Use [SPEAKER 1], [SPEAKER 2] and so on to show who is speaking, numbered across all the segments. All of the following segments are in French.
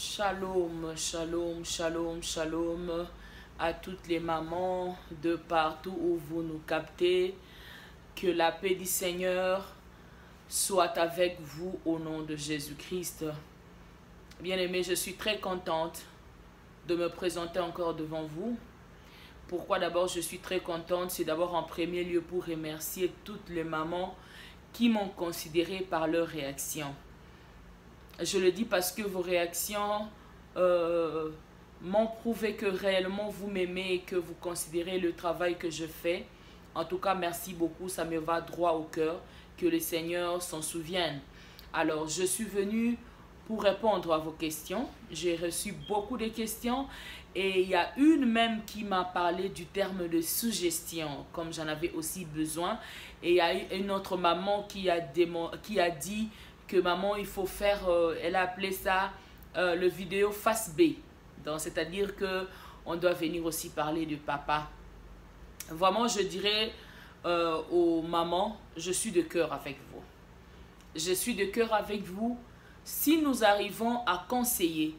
[SPEAKER 1] Shalom, shalom, shalom, shalom à toutes les mamans de partout où vous nous captez. Que la paix du Seigneur soit avec vous au nom de Jésus-Christ. Bien-aimés, je suis très contente de me présenter encore devant vous. Pourquoi d'abord je suis très contente? C'est d'abord en premier lieu pour remercier toutes les mamans qui m'ont considéré par leurs réactions. Je le dis parce que vos réactions m'ont prouvé que réellement vous m'aimez et que vous considérez le travail que je fais. En tout cas, merci beaucoup, ça me va droit au cœur, que le Seigneur s'en souvienne. Alors, je suis venue pour répondre à vos questions. J'ai reçu beaucoup de questions et il y a une même qui m'a parlé du terme de suggestion, comme j'en avais aussi besoin. Et il y a une autre maman qui a dit que maman, il faut faire, elle a appelé ça le vidéo face B. C'est-à-dire qu'on doit venir aussi parler de papa. Vraiment, je dirais aux mamans, je suis de cœur avec vous. Je suis de cœur avec vous. Si nous arrivons à conseiller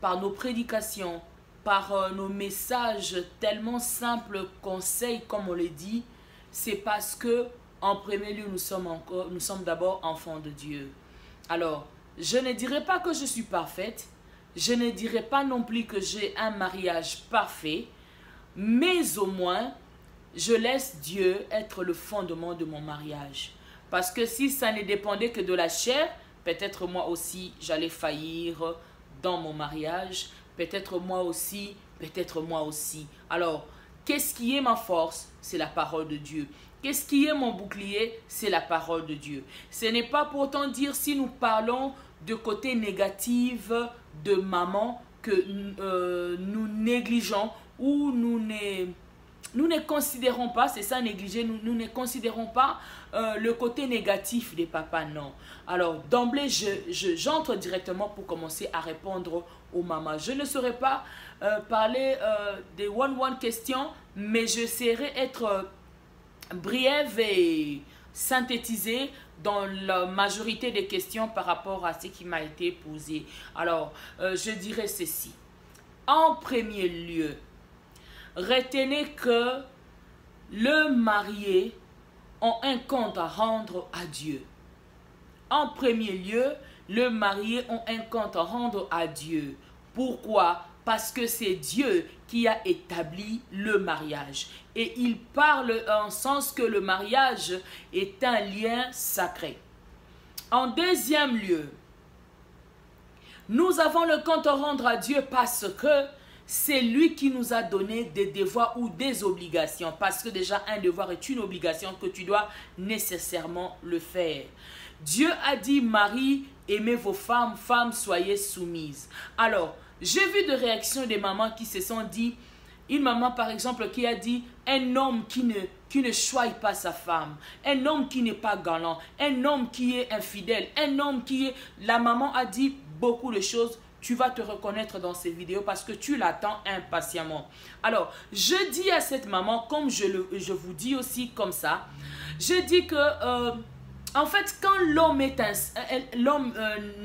[SPEAKER 1] par nos prédications, par nos messages tellement simples, conseils comme on le dit, c'est parce que en premier lieu, nous sommes d'abord enfants de Dieu. Alors, je ne dirais pas que je suis parfaite, je ne dirais pas non plus que j'ai un mariage parfait, mais au moins, je laisse Dieu être le fondement de mon mariage. Parce que si ça ne dépendait que de la chair, peut-être moi aussi, j'allais faillir dans mon mariage, peut-être moi aussi, peut-être moi aussi. Alors, qu'est-ce qui est ma force? C'est la parole de Dieu. Qu'est-ce qui est mon bouclier? C'est la parole de Dieu. Ce n'est pas pourtant dire si nous parlons de côté négatif de maman que nous négligeons ou nous ne considérons pas, c'est ça négliger, nous ne considérons pas le côté négatif des papas, non. Alors d'emblée, j'entre directement pour commencer à répondre aux mamans. Je ne saurais pas parler des one-one questions, mais je saurais être brève et synthétisée dans la majorité des questions par rapport à ce qui m'a été posé. Alors, je dirais ceci. En premier lieu, retenez que le marié a un compte à rendre à Dieu. En premier lieu, le marié a un compte à rendre à Dieu. Pourquoi? Parce que c'est Dieu qui a établi le mariage. Et il parle en sens que le mariage est un lien sacré. En deuxième lieu, nous avons le compte à rendre à Dieu parce que c'est lui qui nous a donné des devoirs ou des obligations. Parce que déjà, un devoir est une obligation que tu dois nécessairement le faire. Dieu a dit, Marie, aimez vos femmes, femmes, soyez soumises. Alors, j'ai vu de réactions des mamans qui se sont dit, une maman par exemple qui a dit, un homme qui ne choisit pas sa femme, un homme qui n'est pas galant, un homme qui est infidèle, un homme qui est... La maman a dit beaucoup de choses. Tu vas te reconnaître dans ces vidéos parce que tu l'attends impatiemment. Alors, je dis à cette maman, comme je vous dis aussi comme ça, je dis que, en fait, quand l'homme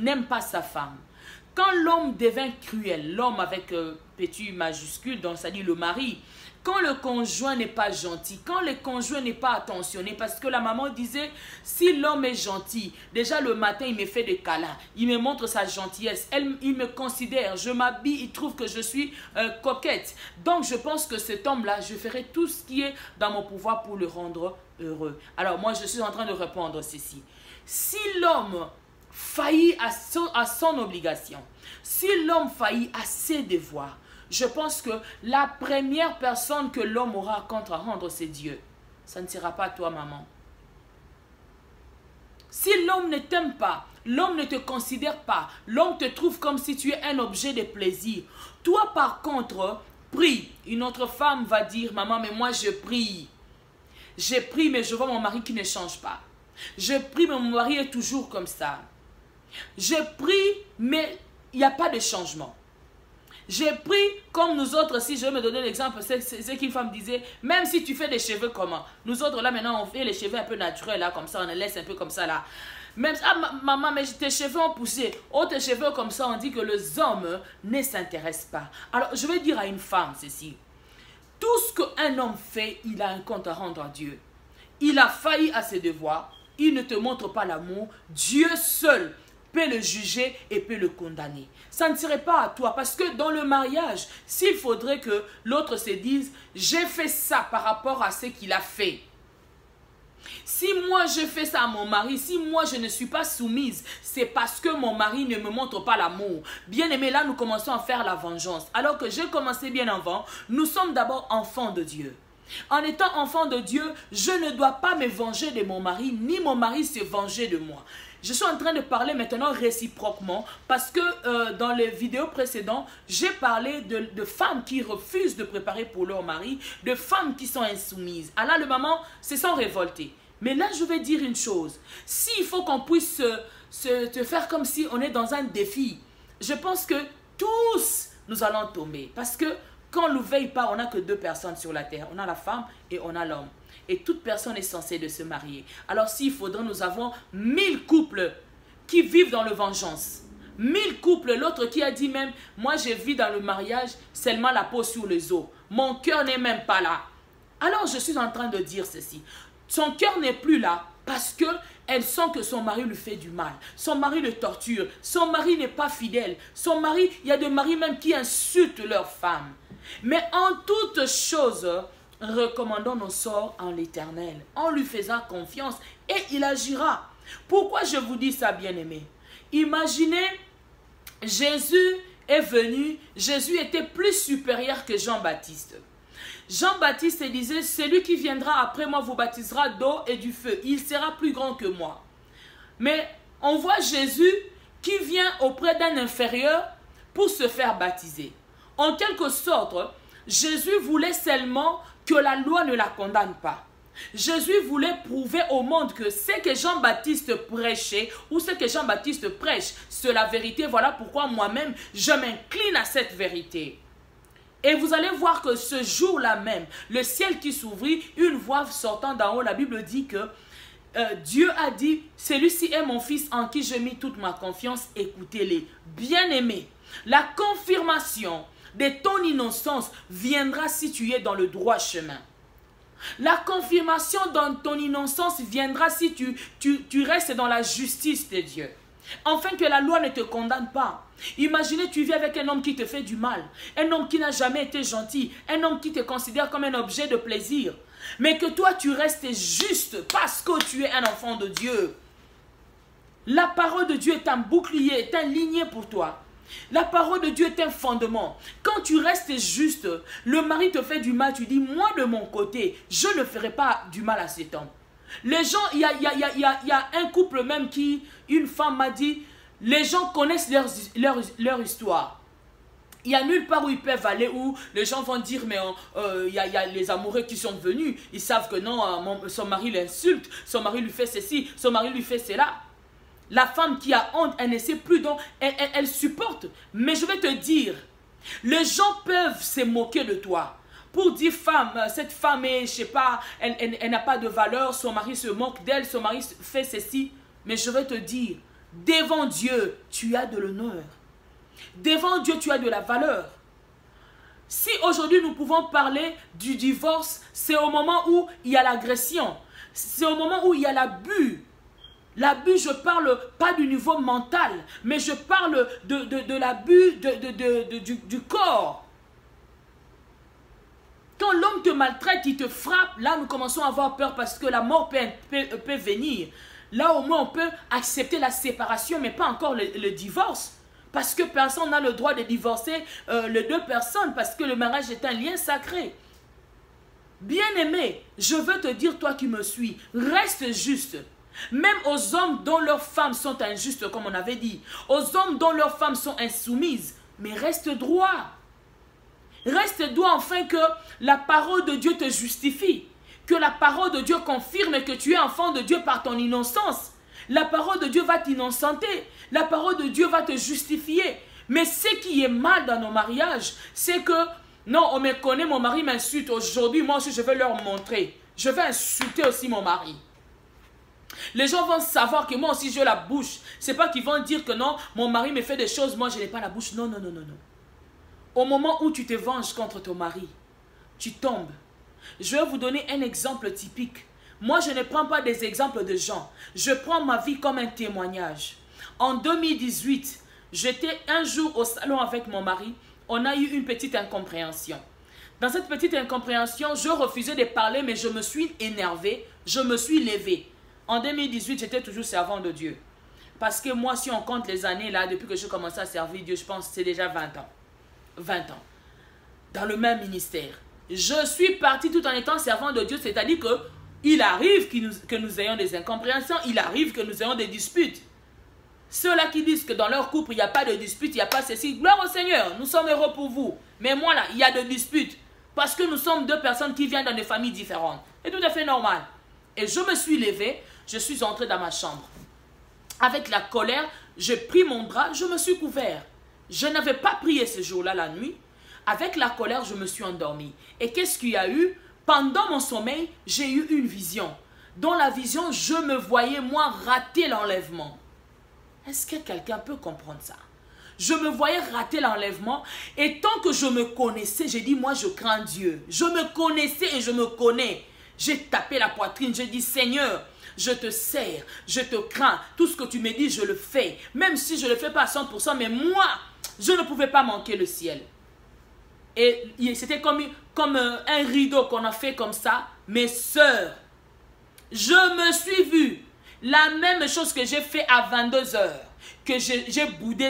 [SPEAKER 1] n'aime pas sa femme, quand l'homme devient cruel, l'homme avec petit majuscule, donc ça dit le mari, quand le conjoint n'est pas gentil, quand le conjoint n'est pas attentionné, parce que la maman disait, si l'homme est gentil, déjà le matin il me fait des câlins, il me montre sa gentillesse, il me considère, je m'habille, il trouve que je suis coquette. Donc je pense que cet homme-là, je ferai tout ce qui est dans mon pouvoir pour le rendre heureux. Alors moi je suis en train de répondre ceci. Si l'homme faillit à son obligation, si l'homme faillit à ses devoirs, je pense que la première personne que l'homme aura contre à rendre, c'est Dieu. Ça ne sera pas toi, maman. Si l'homme ne t'aime pas, l'homme ne te considère pas, l'homme te trouve comme si tu es un objet de plaisir. Toi, par contre, prie. Une autre femme va dire, maman, mais moi je prie. Je prie, mais je vois mon mari qui ne change pas. Je prie, mais mon mari est toujours comme ça. Je prie, mais il n'y a pas de changement. J'ai pris comme nous autres, si je vais me donner l'exemple, c'est qu'une femme disait, même si tu fais des cheveux comment? Nous autres là maintenant on fait les cheveux un peu naturels là, comme ça, on les laisse un peu comme ça là. Même, ah maman, mais tes cheveux ont poussé. Oh, tes cheveux comme ça, on dit que les hommes ne s'intéressent pas. Alors, je vais dire à une femme ceci. Tout ce qu'un homme fait, il a un compte à rendre à Dieu. Il a failli à ses devoirs. Il ne te montre pas l'amour. Dieu seul peut le juger et peut le condamner. Ça ne serait pas à toi. Parce que dans le mariage, s'il faudrait que l'autre se dise, j'ai fait ça par rapport à ce qu'il a fait. Si moi je fais ça à mon mari, si moi je ne suis pas soumise, c'est parce que mon mari ne me montre pas l'amour. Bien aimé, là nous commençons à faire la vengeance. Alors que j'ai commencé bien avant, nous sommes d'abord enfants de Dieu. En étant enfant de Dieu, je ne dois pas me venger de mon mari, ni mon mari se venger de moi. Je suis en train de parler maintenant réciproquement parce que dans les vidéos précédentes, j'ai parlé de femmes qui refusent de préparer pour leur mari, de femmes qui sont insoumises. Alors le maman se sent révoltée. Mais là, je vais dire une chose. S'il faut qu'on puisse se faire comme si on est dans un défi, je pense que tous, nous allons tomber. Parce que quand on ne veille pas, on n'a que deux personnes sur la terre. On a la femme et on a l'homme. Et toute personne est censée de se marier. Alors s'il faudrait, nous avons 1000 couples qui vivent dans le vengeance. 1000 couples, l'autre qui a dit même, moi je vis dans le mariage seulement la peau sur les os. Mon cœur n'est même pas là. Alors je suis en train de dire ceci. Son cœur n'est plus là parce qu'elle sent que son mari lui fait du mal. Son mari le torture. Son mari n'est pas fidèle. Son mari, il y a des maris même qui insultent leurs femmes. Mais en toutes choses, recommandons nos sorts en l'Éternel, en lui faisant confiance et il agira. Pourquoi je vous dis ça, bien-aimé? Imaginez, Jésus est venu, Jésus était plus supérieur que Jean-Baptiste. Jean-Baptiste disait, celui qui viendra après moi vous baptisera d'eau et du feu. Il sera plus grand que moi. Mais on voit Jésus qui vient auprès d'un inférieur pour se faire baptiser. En quelque sorte, Jésus voulait seulement que la loi ne la condamne pas. Jésus voulait prouver au monde que ce que Jean-Baptiste prêchait ou ce que Jean-Baptiste prêche, c'est la vérité. Voilà pourquoi moi-même, je m'incline à cette vérité. Et vous allez voir que ce jour-là même, le ciel qui s'ouvrit, une voix sortant d'en haut, la Bible dit que Dieu a dit, celui-ci est mon fils en qui j'ai mis toute ma confiance, écoutez-les. Bien-aimés, la confirmation de ton innocence viendra si tu es dans le droit chemin. La confirmation de ton innocence viendra si tu restes dans la justice de Dieu. Afin que la loi ne te condamne pas. Imaginez, tu vis avec un homme qui te fait du mal, un homme qui n'a jamais été gentil, un homme qui te considère comme un objet de plaisir. Mais que toi, tu restes juste parce que tu es un enfant de Dieu. La parole de Dieu est un bouclier, est un ligné pour toi. La parole de Dieu est un fondement. Quand tu restes juste, le mari te fait du mal, tu dis, moi de mon côté, je ne ferai pas du mal à cet homme. Les gens, il y a un couple même qui, une femme m'a dit, les gens connaissent leur histoire. Il y a nulle part où ils peuvent aller où les gens vont dire, mais il y a les amoureux qui sont venus, ils savent que non, son mari l'insulte, son mari lui fait ceci, son mari lui fait cela. La femme qui a honte, elle ne sait plus, donc elle supporte. Mais je vais te dire, les gens peuvent se moquer de toi. Pour dire, femme, cette femme est, je sais pas, elle n'a pas de valeur, son mari se moque d'elle, son mari fait ceci. Mais je vais te dire, devant Dieu, tu as de l'honneur. Devant Dieu, tu as de la valeur. Si aujourd'hui nous pouvons parler du divorce, c'est au moment où il y a l'agression. C'est au moment où il y a l'abus. L'abus, je parle pas du niveau mental, mais je parle de l'abus du corps. Quand l'homme te maltraite, il te frappe, là nous commençons à avoir peur parce que la mort peut venir. Là au moins on peut accepter la séparation, mais pas encore le divorce. Parce que personne n'a le droit de divorcer les deux personnes, parce que le mariage est un lien sacré. Bien-aimé, je veux te dire, toi qui me suis, reste juste. Même aux hommes dont leurs femmes sont injustes, comme on avait dit, aux hommes dont leurs femmes sont insoumises, mais reste droit. Reste droit afin que la parole de Dieu te justifie, que la parole de Dieu confirme que tu es enfant de Dieu par ton innocence. La parole de Dieu va t'innocenter, la parole de Dieu va te justifier. Mais ce qui est mal dans nos mariages, c'est que, non, on me connaît, mon mari m'insulte aujourd'hui, moi aussi je vais leur montrer. Je vais insulter aussi mon mari. Les gens vont savoir que moi aussi j'ai la bouche. C'est pas qu'ils vont dire que non, mon mari me fait des choses, moi je n'ai pas la bouche. Non, non, non, non, non. Au moment où tu te venges contre ton mari, tu tombes. Je vais vous donner un exemple typique. Moi, je ne prends pas des exemples de gens. Je prends ma vie comme un témoignage. En 2018, j'étais un jour au salon avec mon mari. On a eu une petite incompréhension. Dans cette petite incompréhension, je refusais de parler, mais je me suis énervé. Je me suis levé. En 2018, j'étais toujours servant de Dieu. Parce que moi, si on compte les années, là, depuis que j'ai commencé à servir Dieu, je pense que c'est déjà 20 ans. 20 ans. Dans le même ministère. Je suis parti tout en étant servant de Dieu, c'est-à-dire que il arrive que nous ayons des incompréhensions, il arrive que nous ayons des disputes. Ceux-là qui disent que dans leur couple, il n'y a pas de dispute, il n'y a pas ceci, gloire au Seigneur, nous sommes heureux pour vous. Mais moi là, il y a de disputes. Parce que nous sommes deux personnes qui viennent dans des familles différentes. C'est tout à fait normal. Et je me suis levé, je suis entré dans ma chambre. Avec la colère, j'ai pris mon drap, je me suis couvert. Je n'avais pas prié ce jour-là la nuit. Avec la colère, je me suis endormi. Et qu'est-ce qu'il y a eu? Pendant mon sommeil, j'ai eu une vision. Dans la vision, je me voyais, moi, rater l'enlèvement. Est-ce que quelqu'un peut comprendre ça? Je me voyais rater l'enlèvement. Et tant que je me connaissais, j'ai dit, moi, je crains Dieu. Je me connaissais et je me connais. J'ai tapé la poitrine, j'ai dit, Seigneur, je te sers, je te crains. Tout ce que tu me dis, je le fais. Même si je ne le fais pas à 100%, mais moi, je ne pouvais pas manquer le ciel. Et c'était comme un rideau qu'on a fait comme ça. Mes sœurs, je me suis vue. La même chose que j'ai fait à 22 heures. Que j'ai boudé,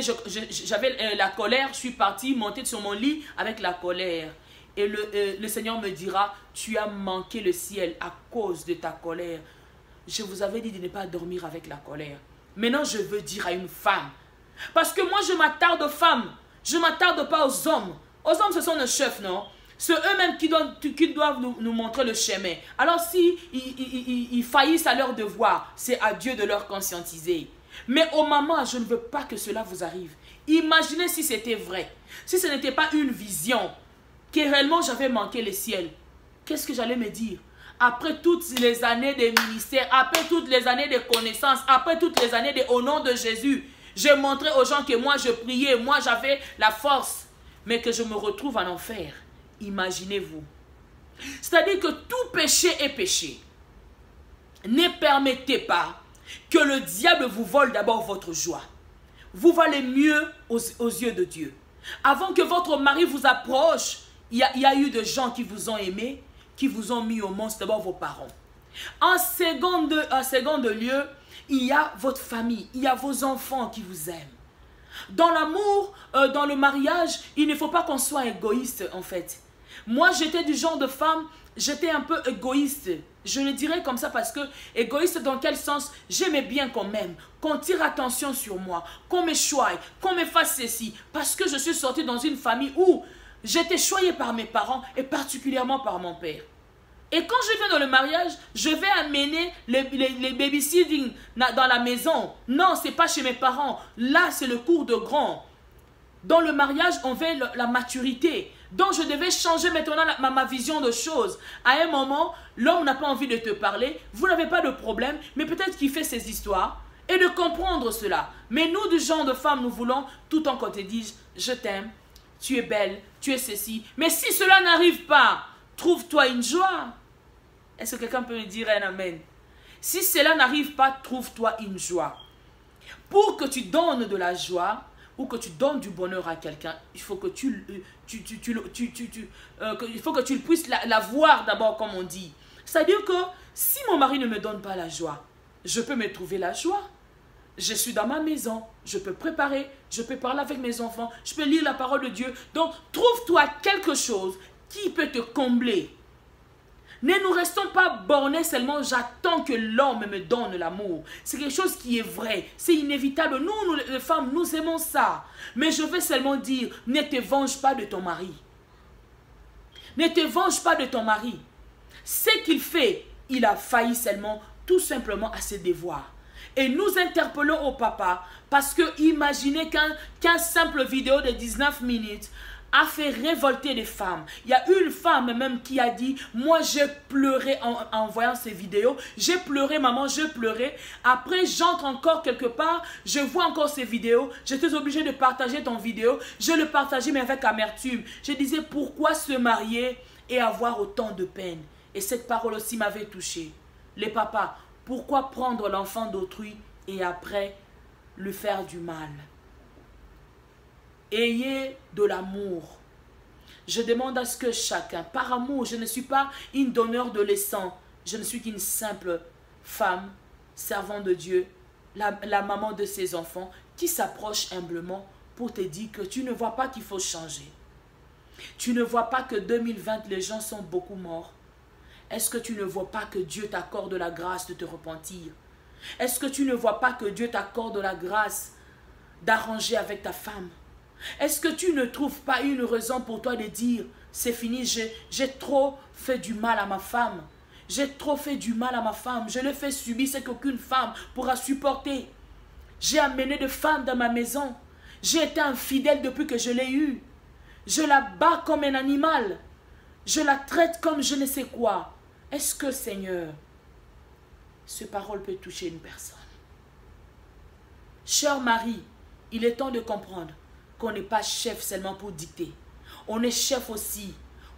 [SPEAKER 1] j'avais la colère. Je suis partie monter sur mon lit avec la colère. Et le Seigneur me dira, tu as manqué le ciel à cause de ta colère. Je vous avais dit de ne pas dormir avec la colère. Maintenant, je veux dire à une femme. Parce que moi, je m'attarde aux femmes. Je ne m'attarde pas aux hommes. Aux hommes, ce sont nos chefs, non? C'est eux-mêmes qui doivent nous montrer le chemin. Alors, si ils faillissent à leur devoir, c'est à Dieu de leur conscientiser. Mais au moment, je ne veux pas que cela vous arrive. Imaginez si c'était vrai. Si ce n'était pas une vision, que réellement j'avais manqué le ciel. Qu'est-ce que j'allais me dire? Après toutes les années de ministère, après toutes les années de connaissances, après toutes les années au nom de Jésus, j'ai montré aux gens que moi je priais, moi j'avais la force, mais que je me retrouve en enfer. Imaginez-vous. C'est-à-dire que tout péché est péché. Ne permettez pas que le diable vous vole d'abord votre joie. Vous valez mieux aux yeux de Dieu. Avant que votre mari vous approche, il y a eu des gens qui vous ont aimé, qui vous ont mis au monde, c'est d'abord vos parents. En seconde lieu, il y a votre famille, il y a vos enfants qui vous aiment. Dans l'amour, dans le mariage, il ne faut pas qu'on soit égoïste en fait. Moi, j'étais du genre de femme, j'étais un peu égoïste. Je le dirais comme ça parce que, égoïste dans quel sens? J'aimais bien qu'on m'aime, qu'on tire attention sur moi, qu'on me choye, qu'on me fasse ceci. Parce que je suis sortie dans une famille où j'étais choyée par mes parents et particulièrement par mon père. Et quand je vais dans le mariage, je vais amener les babysitting dans la maison. Non, ce n'est pas chez mes parents. Là, c'est le cours de grand. Dans le mariage, on veut la maturité. Donc, je devais changer maintenant ma vision de choses. À un moment, l'homme n'a pas envie de te parler. Vous n'avez pas de problème, mais peut-être qu'il fait ses histoires. Et de comprendre cela. Mais nous, du genre de femmes, nous voulons tout en qu'on te dise, je t'aime, tu es belle, tu es ceci. Mais si cela n'arrive pas, trouve-toi une joie. Est-ce que quelqu'un peut me dire un amen? Si cela n'arrive pas, trouve-toi une joie. Pour que tu donnes de la joie, ou que tu donnes du bonheur à quelqu'un, il faut que tu puisses la voir d'abord, comme on dit. C'est-à-dire que si mon mari ne me donne pas la joie, je peux me trouver la joie. Je suis dans ma maison, je peux préparer, je peux parler avec mes enfants, je peux lire la parole de Dieu. Donc, trouve-toi quelque chose qui peut te combler. Ne nous restons pas bornés seulement, j'attends que l'homme me donne l'amour. C'est quelque chose qui est vrai, c'est inévitable. Nous, les femmes, nous aimons ça. Mais je veux seulement dire, ne te venge pas de ton mari. Ne te venge pas de ton mari. Ce qu'il fait, il a failli seulement, tout simplement à ses devoirs. Et nous interpellons au papa, parce que imaginez qu'un simple vidéo de 19 minutes, a fait révolter les femmes. Il y a une femme même qui a dit, moi j'ai pleuré en voyant ces vidéos. J'ai pleuré, maman, j'ai pleuré. Après, j'entre encore quelque part, je vois encore ces vidéos. J'étais obligée de partager ton vidéo. Je le partageais mais avec amertume. Je disais, pourquoi se marier et avoir autant de peine? Et cette parole aussi m'avait touchée. Les papas, pourquoi prendre l'enfant d'autrui et après lui faire du mal? Ayez de l'amour. Je demande à ce que chacun, par amour, je ne suis pas une donneur de leçons. Je ne suis qu'une simple femme, servante de Dieu, la maman de ses enfants, qui s'approche humblement pour te dire que tu ne vois pas qu'il faut changer. Tu ne vois pas que 2020, les gens sont beaucoup morts. Est-ce que tu ne vois pas que Dieu t'accorde la grâce de te repentir? Est-ce que tu ne vois pas que Dieu t'accorde la grâce d'arranger avec ta femme? Est-ce que tu ne trouves pas une raison pour toi de dire, c'est fini, j'ai trop fait du mal à ma femme. J'ai trop fait du mal à ma femme. Je le fais subir ce qu'aucune femme pourra supporter. J'ai amené de femmes dans ma maison. J'ai été infidèle depuis que je l'ai eue. Je la bats comme un animal. Je la traite comme je ne sais quoi. Est-ce que, Seigneur, cette parole peut toucher une personne? Chère Marie, il est temps de comprendre qu'on n'est pas chef seulement pour dicter. On est chef aussi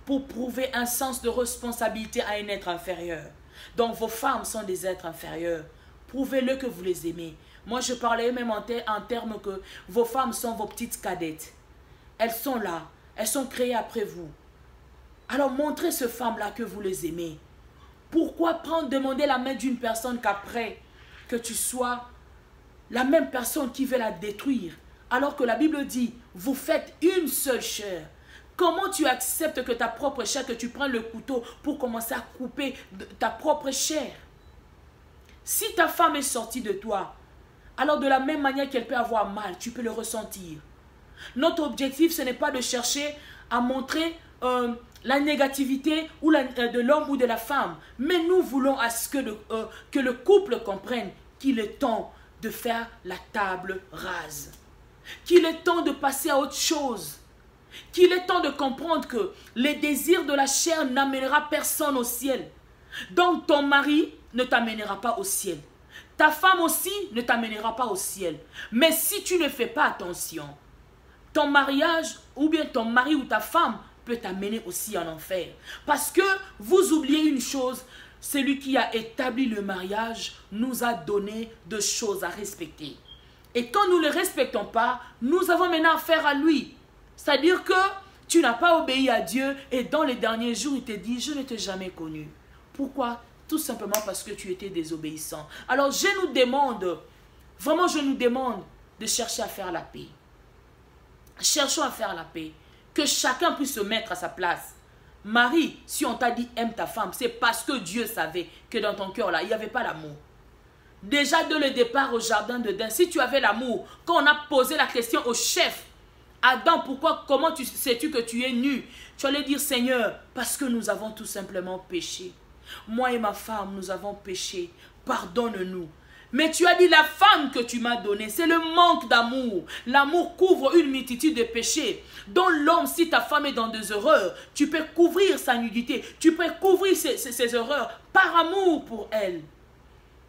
[SPEAKER 1] pour prouver un sens de responsabilité à un être inférieur. Donc vos femmes sont des êtres inférieurs. Prouvez-le que vous les aimez. Moi je parlais même en termes que vos femmes sont vos petites cadettes. Elles sont là. Elles sont créées après vous. Alors montrez ces femmes-là que vous les aimez. Pourquoi demander la main d'une personne qu'après que tu sois la même personne qui veut la détruire? Alors que la Bible dit, vous faites une seule chair. Comment tu acceptes que ta propre chair, que tu prends le couteau pour commencer à couper ta propre chair? Si ta femme est sortie de toi, alors de la même manière qu'elle peut avoir mal, tu peux le ressentir. Notre objectif, ce n'est pas de chercher à montrer la négativité de l'homme ou de la femme. Mais nous voulons à ce que le couple comprenne qu'il est temps de faire la table rase. Qu'il est temps de passer à autre chose. Qu'il est temps de comprendre que les désirs de la chair n'amènera personne au ciel. Donc ton mari ne t'amènera pas au ciel. Ta femme aussi ne t'amènera pas au ciel. Mais si tu ne fais pas attention, ton mariage ou bien ton mari ou ta femme peut t'amener aussi en enfer. Parce que vous oubliez une chose, celui qui a établi le mariage nous a donné deux choses à respecter. Et quand nous ne le respectons pas, nous avons maintenant affaire à lui. C'est-à-dire que tu n'as pas obéi à Dieu et dans les derniers jours, il te dit, je ne t'ai jamais connu. Pourquoi? Tout simplement parce que tu étais désobéissant. Alors je nous demande, vraiment je nous demande de chercher à faire la paix. Cherchons à faire la paix. Que chacun puisse se mettre à sa place. Marie, si on t'a dit aime ta femme, c'est parce que Dieu savait que dans ton cœur là, il n'y avait pas l'amour. Déjà dès le départ au jardin d'Éden, si tu avais l'amour, quand on a posé la question au chef, Adam, comment sais-tu que tu es nu? Tu allais dire, Seigneur, parce que nous avons tout simplement péché. Moi et ma femme, nous avons péché. Pardonne-nous. Mais tu as dit, la femme que tu m'as donnée, c'est le manque d'amour. L'amour couvre une multitude de péchés. Dans l'homme, si ta femme est dans des erreurs, tu peux couvrir sa nudité. Tu peux couvrir ses erreurs par amour pour elle.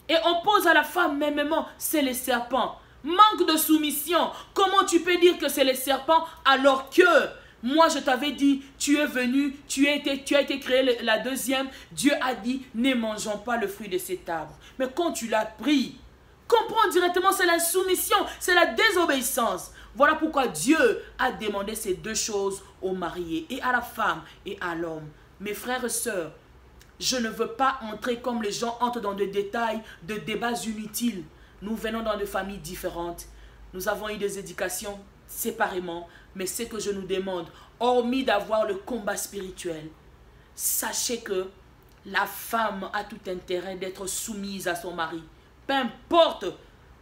[SPEAKER 1] Et on pose à la femme, mêmement, c'est les serpents. Manque de soumission. Comment tu peux dire que c'est les serpents alors que moi je t'avais dit, tu es venu, tu as été créé la deuxième. Dieu a dit, ne mangeons pas le fruit de cet arbre. Mais quand tu l'as pris, comprends directement, c'est l'insoumission, c'est la désobéissance. Voilà pourquoi Dieu a demandé ces deux choses aux mariés, et à la femme et à l'homme. Mes frères et sœurs, je ne veux pas entrer comme les gens entrent dans des détails, de débats inutiles. Nous venons dans des familles différentes. Nous avons eu des éducations séparément. Mais ce que je nous demande, hormis d'avoir le combat spirituel, sachez que la femme a tout intérêt d'être soumise à son mari. Peu importe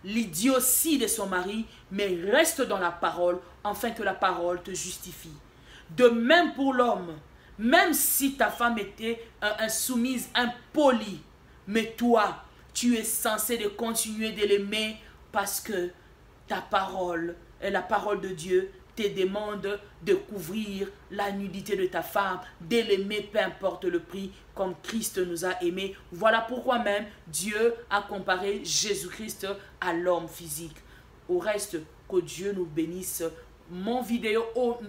[SPEAKER 1] l'idiotie de son mari, mais reste dans la parole, afin que la parole te justifie. De même pour l'homme. Même si ta femme était insoumise, impolie, mais toi, tu es censé de continuer de l'aimer parce que ta parole, et la parole de Dieu, te demande de couvrir la nudité de ta femme, de l'aimer, peu importe le prix, comme Christ nous a aimés. Voilà pourquoi même Dieu a comparé Jésus-Christ à l'homme physique. Au reste, que Dieu nous bénisse. Mon vidéo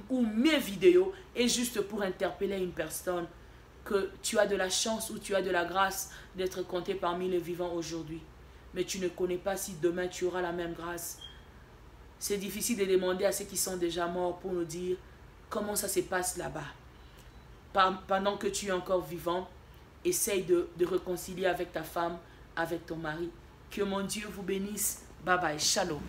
[SPEAKER 1] ou mes vidéos est juste pour interpeller une personne que tu as de la chance ou tu as de la grâce d'être compté parmi les vivants aujourd'hui. Mais tu ne connais pas si demain tu auras la même grâce. C'est difficile de demander à ceux qui sont déjà morts pour nous dire comment ça se passe là-bas. Pendant que tu es encore vivant, essaye de réconcilier avec ta femme, avec ton mari. Que mon Dieu vous bénisse. Bye bye. Shalom.